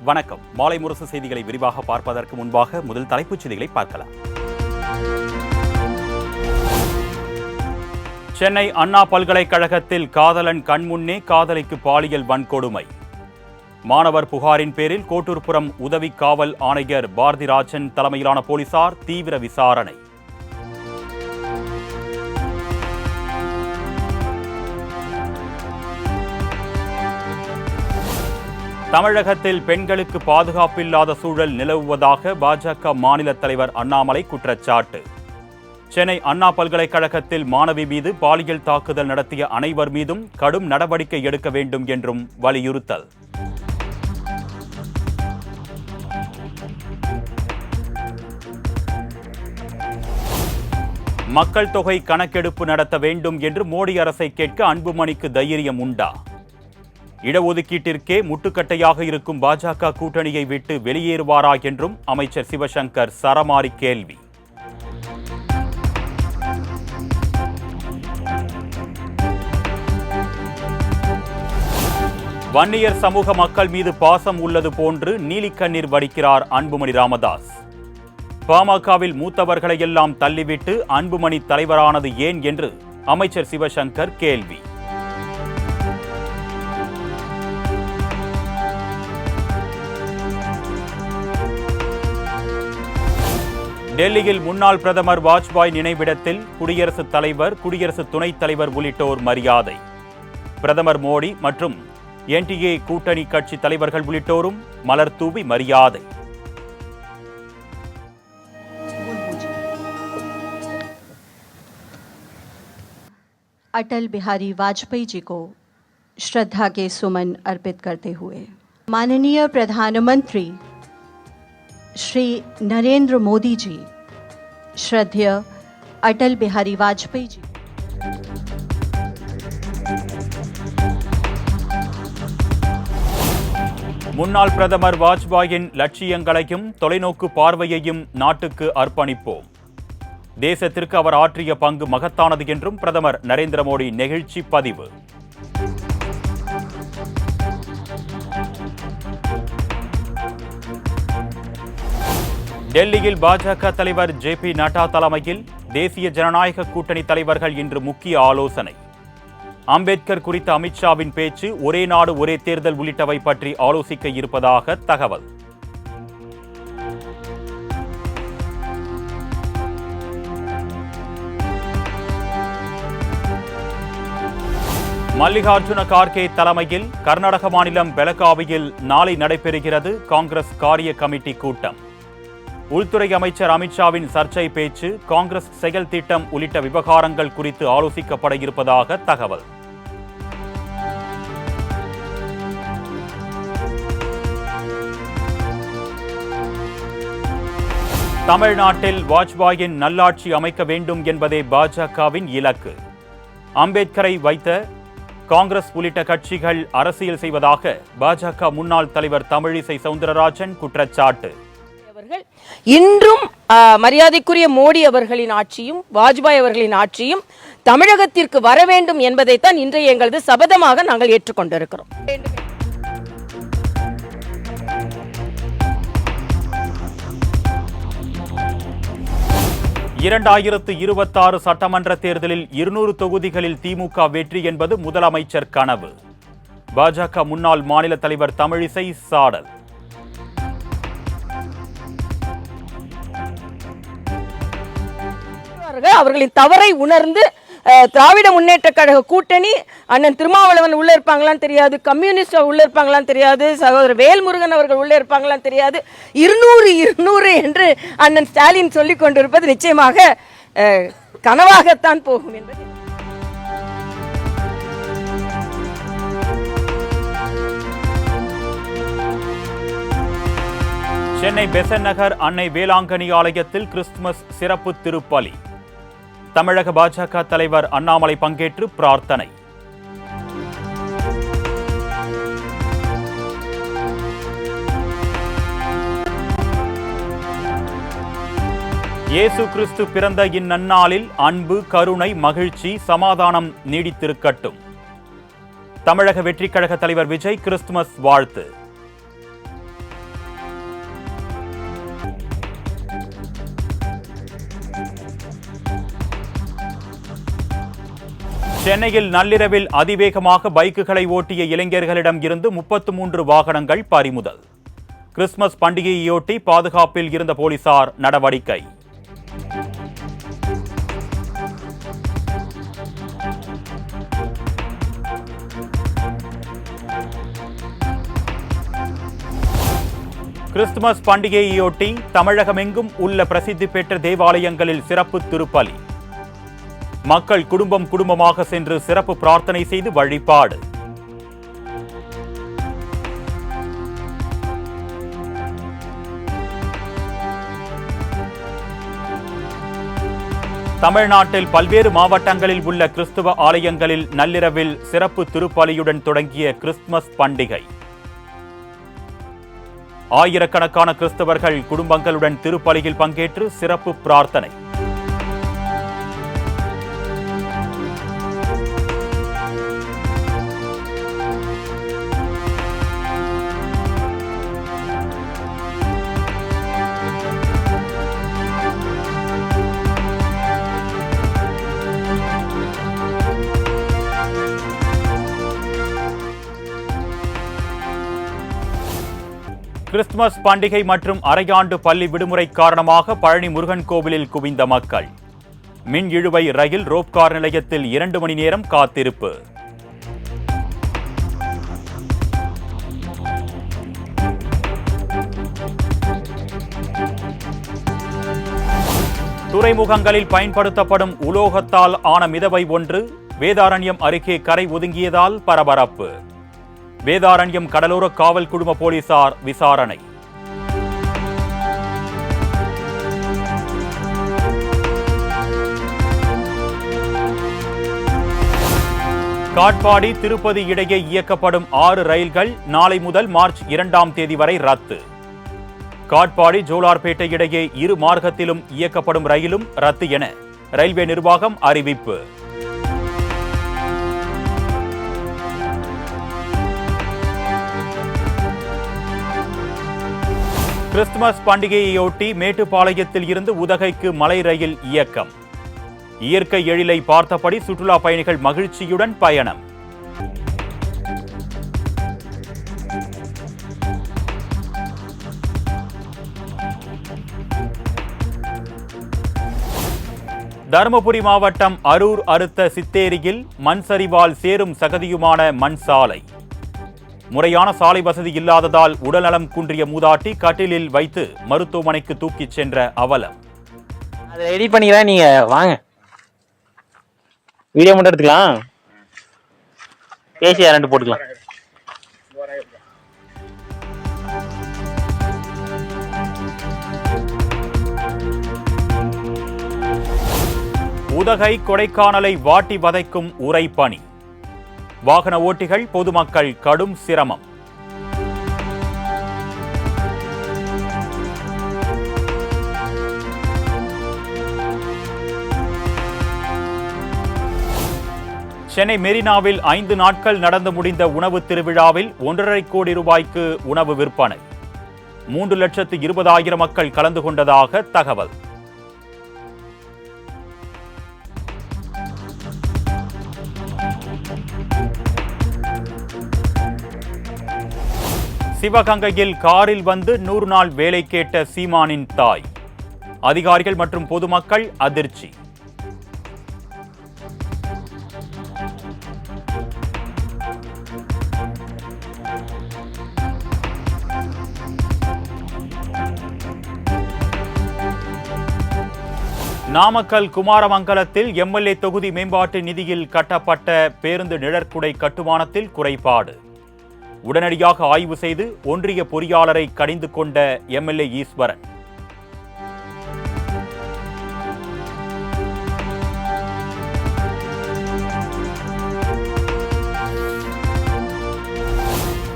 வணக்கம். மாலை முரசு செய்திகளை விரிவாக பார்ப்பதற்கு முன்பாக முதல் தலைப்புச் செய்திகளை பார்க்கலாம். சென்னை அண்ணா பல்கலைக்கழகத்தில் காதலன் கண்முன்னே காதலிக்கு பாலியல் வன்கொடுமை. மாணவர் புகாரின் பேரில் கோட்டூர்புரம் உதவி காவல் ஆணையர் பாரதிராஜன் தலைமையிலான போலீசார் தீவிர விசாரணை. தமிழகத்தில் பெண்களுக்கு பாதுகாப்பில்லாத சூழல் நிலவுவதாக பாஜக மாநில தலைவர் அண்ணாமலை குற்றச்சாட்டு. சென்னை அண்ணா பல்கலைக்கழகத்தில் மாணவி மீது பாலியல் தாக்குதல் நடத்திய அனைவர் மீதும் கடும் நடவடிக்கை எடுக்க வேண்டும் என்றும் வலியுறுத்தல். மக்கள் தொகை கணக்கெடுப்பு நடத்த வேண்டும் என்று மோடி அரசை கேட்க அன்புமணிக்கு தைரியம் உண்டா? இடஒதுக்கீட்டிற்கே முட்டுக்கட்டையாக இருக்கும் பாஜக கூட்டணியை விட்டு வெளியேறுவாரா என்றும் அமைச்சர் சிவசங்கர் சரமாரி கேள்வி. வன்னியர் சமூக மக்கள் மீது பாசம் உள்ளது போன்று நீலிக்கண்ணீர் வடிக்கிறார் அன்புமணி ராமதாஸ். பாமகவில் மூத்தவர்களை எல்லாம் தள்ளிவிட்டு அன்புமணி தலைவரானது ஏன் என்று அமைச்சர் சிவசங்கர் கேள்வி. டெல்லியில் முன்னாள் பிரதமர் வாஜ்பாய் நினைவிடத்தில் குடியரசுத் தலைவர், குடியரசு துணைத் தலைவர் உள்ளிட்டோர் மரியாதை. பிரதமர் மோடி மற்றும் என்டிஏ கூட்டணி கட்சி தலைவர்கள் உள்ளிட்டோரும் மலர் தூவி மரியாதை. अटल बिहारी वाजपेयी जी को श्रद्धा के सुमन अर्पित करते हुए माननीय प्रधानमंत्री श्री नरेंद्र मोदी जी, श्रद्धेय अटल बिहारी वाजपेयी जी. முன்னாள் பிரதமர் வாஜ்பாயின் லட்சியங்களையும் தொலைநோக்கு பார்வையையும் நாட்டுக்கு அர்ப்பணிப்போம். தேசத்திற்கு அவர் ஆற்றிய பங்கு மகத்தானது என்றும் பிரதமர் நரேந்திர மோடி நெகிழ்ச்சி பதிவு. டெல்லியில் பாஜக தலைவர் ஜே.பி. நட்டா தலைமையில் தேசிய ஜனநாயக கூட்டணி தலைவர்கள் இன்று முக்கிய ஆலோசனை. அம்பேத்கர் குறித்த அமித்ஷாவின் பேச்சு, ஒரே நாடு ஒரே தேர்தல் உள்ளிட்டவை பற்றி ஆலோசிக்க இருப்பதாக தகவல். மல்லிகார்ஜுன கார்கே தலைமையில் கர்நாடக மாநிலம் பெலகாவியில் நாளை நடைபெறுகிறது காங்கிரஸ் காரிய கமிட்டி கூட்டம். உள்துறை அமைச்சர் அமித்ஷாவின் சர்ச்சை பேச்சு, காங்கிரஸ் செயல் திட்டம் உள்ளிட்ட விவகாரங்கள் குறித்து ஆலோசிக்கப்பட இருப்பதாக தகவல். தமிழ்நாட்டில் வாஜ்பாயின் நல்லாட்சி அமைக்க வேண்டும் என்பதே பாஜகவின் இலக்கு. அம்பேத்கரை வைத்த காங்கிரஸ் உள்ளிட்ட கட்சிகள் அரசியல் செய்வதாக பாஜக முன்னாள் தலைவர் தமிழிசை சவுந்தரராஜன் குற்றச்சாட்டு. இன்றும் மரியாதைக்குரிய மோடி அவர்களின் ஆட்சியும் வாஜ்பாய் அவர்களின் ஆட்சியும் தமிழகத்திற்கு வர வேண்டும் என்பதைத்தான் இன்றைய எங்களது சபதமாக நாங்கள் ஏற்றுக்கொண்டிருக்கிறோம். 2026 சட்டமன்ற தேர்தலில் 200 தொகுதிகளில் திமுக வெற்றி என்பது முதலமைச்சர் கனவு. பாஜக முன்னாள் மாநில தலைவர் தமிழிசை சாடல். அவர்களின் தவறை உணர்ந்து திராவிட முன்னேற்ற கழக கூட்டணி அண்ணன் திருமாவளவன் உள்ள இருப்பாங்களான்னு தெரியாது, கம்யூனிஸ்ட் உள்ள இருப்பாங்களான்னு தெரியாது, சகோதரர் வேல்முருகன் அவர்கள் உள்ள இருப்பாங்களான்னு தெரியாது. 200 என்று அண்ணன் ஸ்டாலின் சொல்லிக் கொண்டிருப்பது நிச்சயமாக கனவாகத்தான் போகும் என்பது. சென்னை பெசன்ட் நகர் அன்னை வேளாங்கண்ணி ஆலயத்தில் கிறிஸ்துமஸ் சிறப்பு திருப்பலி. தமிழக பாஜக தலைவர் அண்ணாமலை பங்கேற்று பிரார்த்தனை. இயேசு கிறிஸ்து பிறந்த இந்நன்னாளில் அன்பு, கருணை, மகிழ்ச்சி, சமாதானம் நீடித்திருக்கட்டும். தமிழக வெற்றிக் கழக தலைவர் விஜய் கிறிஸ்துமஸ் வாழ்த்து. சென்னையில் நள்ளிரவில் அதிவேகமாக பைக்குகளை ஓட்டிய இளைஞர்களிடம் இருந்து 33 வாகனங்கள் பறிமுதல். கிறிஸ்துமஸ் பண்டிகையையொட்டி பாதுகாப்பில் இருந்த போலீசார் நடவடிக்கை. கிறிஸ்துமஸ் பண்டிகையையொட்டி தமிழகமெங்கும் உள்ள பிரசித்தி பெற்ற தேவாலயங்களில் சிறப்பு திருப்பலி. மக்கள் குடும்பமாக சென்று சிறப்பு பிரார்த்தனை செய்து வழிபாடு. தமிழ்நாட்டில் பல்வேறு மாவட்டங்களில் உள்ள கிறிஸ்துவ ஆலயங்களில் நள்ளிரவில் சிறப்பு திருப்பலியுடன் தொடங்கிய கிறிஸ்துமஸ் பண்டிகை. ஆயிரக்கணக்கான கிறிஸ்தவர்கள் குடும்பங்களுடன் திருப்பலியில் பங்கேற்று சிறப்பு பிரார்த்தனை. கிறிஸ்துமஸ் பண்டிகை மற்றும் அரையாண்டு பள்ளி விடுமுறை காரணமாக பழனி முருகன் கோவிலில் குவிந்த மக்கள். மின் இழுவை ரயில் ரோப்கார் நிலையத்தில் 2 மணி நேரம் காத்திருப்பு. துறைமுகங்களில் பயன்படுத்தப்படும் உலோகத்தால் ஆன மிதவை ஒன்று வேதாரண்யம் அருகே கரை ஒதுங்கியதால் பரபரப்பு. வேதாரண்யம் கடலோர காவல் குழும போலீசார் விசாரணை. காட்பாடி திருப்பதி இடையே இயக்கப்படும் 6 ரயில்கள் நாளை முதல் மார்ச் 2ஆம் தேதி வரை ரத்து. காட்பாடி ஜோலார்பேட்டை இடையே 2 மார்க்கத்திலும் இயக்கப்படும் ரயிலும் ரத்து என ரயில்வே நிர்வாகம் அறிவிப்பு. கிறிஸ்துமஸ் பண்டிகையையொட்டி மேட்டுப்பாளையத்தில் இருந்து உதகைக்கு மலை ரயில் இயக்கம். இயற்கை எழிலை பார்த்தபடி சுற்றுலா பயணிகள் மகிழ்ச்சியுடன் பயணம். தருமபுரி மாவட்டம் அரூர் அடுத்த சித்தேரியில் மண் சரிவால் சேரும் சகதியுமான மண் சாலை. முறையான சாலை வசதி இல்லாததால் உடல்நலம் குன்றிய மூதாட்டி கட்டிலில் வைத்து மருத்துவமனைக்கு தூக்கிச் சென்ற அவலம். அதை ரெடி பண்ணிக்கலாம், நீங்க வாங்க வீடியோ மட்டும் எடுத்துக்கலாம், பேசி 2 போட்டுக்கலாம். உதகை கொடைக்கானலை வாட்டி வதைக்கும் உறைபனி. வாகன ஓட்டிகள் பொதுமக்கள் கடும் சிரமம். சென்னை மெரினாவில் 5 நாட்கள் நடந்து முடிந்த உணவு திருவிழாவில் 1.5 கோடி ரூபாய்க்கு உணவு விற்பனை. 3,20,000 மக்கள் கலந்து கொண்டதாக தகவல். சிவகங்கையில் காரில் வந்து 100 நாள் வேலை கேட்ட சீமானின் தாய். அதிகாரிகள் மற்றும் பொதுமக்கள் அதிர்ச்சி. நாமக்கல் குமாரமங்கலத்தில் எம்எல்ஏ தொகுதி மேம்பாட்டு நிதியில் கட்டப்பட்ட பேருந்து நிழற்குடை கட்டுமானத்தில் குறைபாடு. உடனடியாக ஆய்வு செய்து ஒன்றிய பொறியாளரை கடிந்து கொண்ட எம்எல்ஏ ஈஸ்வரன்.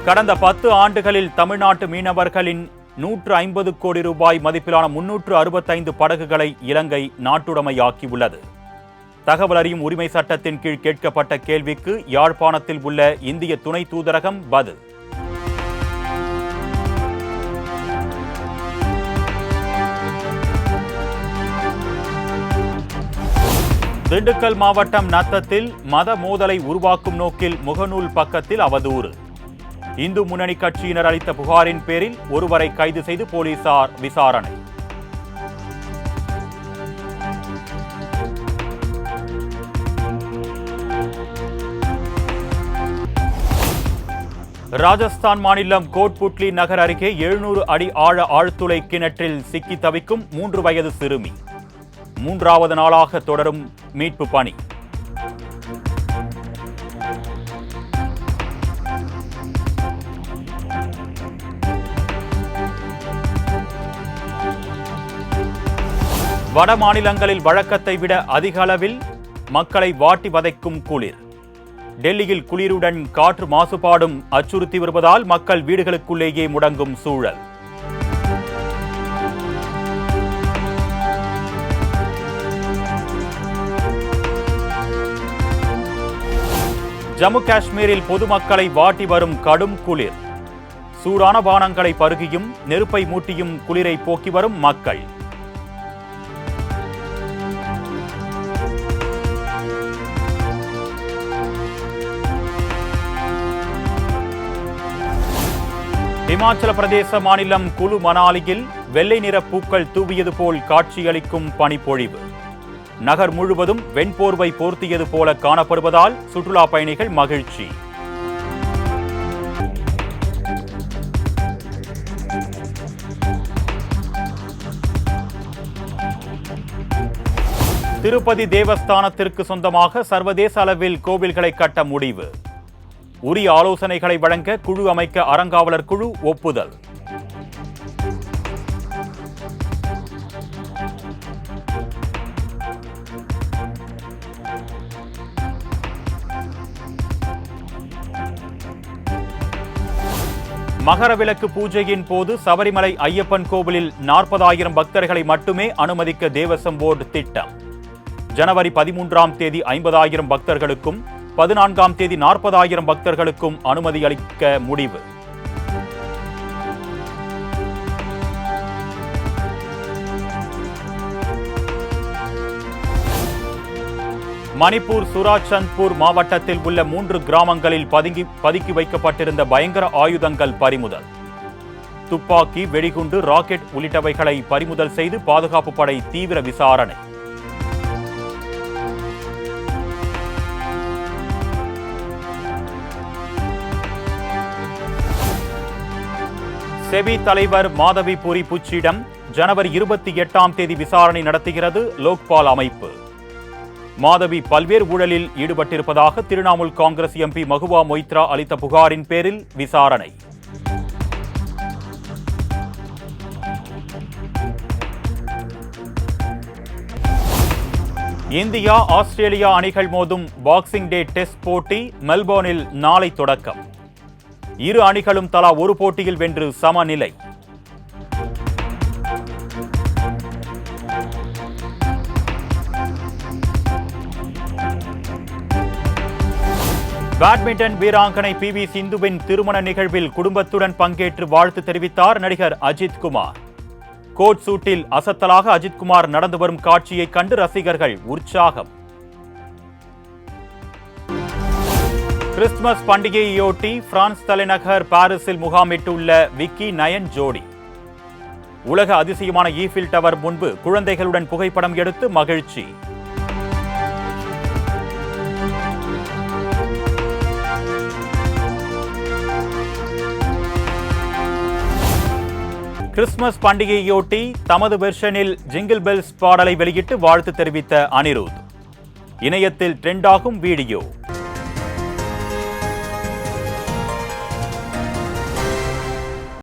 கடந்த 10 ஆண்டுகளில் தமிழ்நாட்டு மீனவர்களின் 150 கோடி ரூபாய் மதிப்பிலான 365 படகுகளை இலங்கை நாட்டுடைமையாக்கியுள்ளது. தகவல் அறியும் உரிமை சட்டத்தின் கீழ் கேட்கப்பட்ட கேள்விக்கு யாழ்ப்பாணத்தில் உள்ள இந்திய துணை தூதரகம் பதில். திண்டுக்கல் மாவட்டம் நத்தத்தில் மத மோதலை உருவாக்கும் நோக்கில் முகநூல் பக்கத்தில் அவதூறு. இந்து முன்னணி கட்சியினர் அளித்த புகாரின் பேரில் ஒருவரை கைது செய்து போலீசார் விசாரணை. ராஜஸ்தான் மாநிலம் கோட்புட்லி நகர் அருகே 700 அடி ஆழ ஆழ்துளை கிணற்றில் சிக்கி தவிக்கும் 3 வயது சிறுமி. 3வது நாளாக தொடரும் மீட்பு பணி. வட மாநிலங்களில் வழக்கத்தை விட அதிக அளவில் மக்களை வாட்டி வதைக்கும் குளிர். டெல்லியில் குளிருடன் காற்று மாசுபாடும் அச்சுறுத்தி வருவதால் மக்கள் வீடுகளுக்குள்ளேயே முடங்கும் சூழல். ஜம்மு காஷ்மீரில் பொதுமக்களை வாட்டி வரும் கடும் குளிர். சூடான பானங்களை பருகியும் நெருப்பை மூட்டியும் குளிரை போக்கி வரும் மக்கள். இமாச்சல பிரதேச மாநிலம் குலு மணாலியில் வெள்ளை நிற பூக்கள் தூவியது போல் காட்சியளிக்கும் பனிப்பொழிவு. நகர் முழுவதும் வெண்போர்வை போர்த்தியது போல காணப்படுவதால் சுற்றுலா பயணிகள் மகிழ்ச்சி. திருப்பதி தேவஸ்தானத்திற்கு சொந்தமாக சர்வதேச அளவில் கோவில்களை கட்ட முடிவு. உரிய ஆலோசனைகளை வழங்க குழு அமைக்க அறங்காவலர் குழு ஒப்புதல். மகரவிளக்கு பூஜையின் போது சபரிமலை ஐயப்பன் கோவிலில் 40,000 பக்தர்களை மட்டுமே அனுமதிக்க தேவசம் போர்டு திட்டம். ஜனவரி 13ஆம் தேதி 50,000 பக்தர்களுக்கும் 14ஆம் தேதி 40,000 பக்தர்களுக்கும் அனுமதி அளிக்க முடிவு. மணிப்பூர் சுராச்சந்த்பூர் மாவட்டத்தில் உள்ள 3 கிராமங்களில் பதுக்கி வைக்கப்பட்டிருந்த பயங்கர ஆயுதங்கள் பறிமுதல். துப்பாக்கி, வெடிகுண்டு, ராக்கெட் உள்ளிட்டவைகளை பறிமுதல் செய்து பாதுகாப்பு படை தீவிர விசாரணை. செபி தலைவர் மாதவி பூரி புச்சியிடம் ஜனவரி 28ஆம் தேதி விசாரணை நடத்துகிறது லோக்பால் அமைப்பு. மாதவி பல்வேறு ஊழலில் ஈடுபட்டிருப்பதாக திரிணாமுல் காங்கிரஸ் எம்பி மகுவா மொய்த்ரா அளித்த புகாரின் பேரில் விசாரணை. இந்தியா ஆஸ்திரேலியா அணிகள் மோதும் பாக்ஸிங் டே டெஸ்ட் போட்டி மெல்போர்னில் நாளை தொடக்கம். இரு அணிகளும் தலா ஒரு போட்டியில் வென்று சமநிலை. பேட்மிண்டன் வீராங்கனை PV சிந்துவின் திருமண நிகழ்வில் குடும்பத்துடன் பங்கேற்று வாழ்த்து தெரிவித்தார் நடிகர் அஜித் குமார். கோட் சூட்டில் அசத்தலாக அஜித் குமார் நடந்து வரும் காட்சியை கண்டு ரசிகர்கள் உற்சாகம். கிறிஸ்துமஸ் பண்டிகையொட்டி பிரான்ஸ் தலைநகர் பாரிஸில் முகாமிட்டுள்ள விக்கி நயன் ஜோடி. உலக அதிசயமான ஈஃபில் டவர் முன்பு குழந்தைகளுடன் புகைப்படம் எடுத்து மகிழ்ச்சி. கிறிஸ்துமஸ் பண்டிகையொட்டி தமது வெர்ஷனில் ஜிங்கிள் பெல்ஸ் பாடலை வெளியிட்டு வாழ்த்து தெரிவித்த அனிருத். இணையத்தில் ட்ரெண்டாகும் வீடியோ.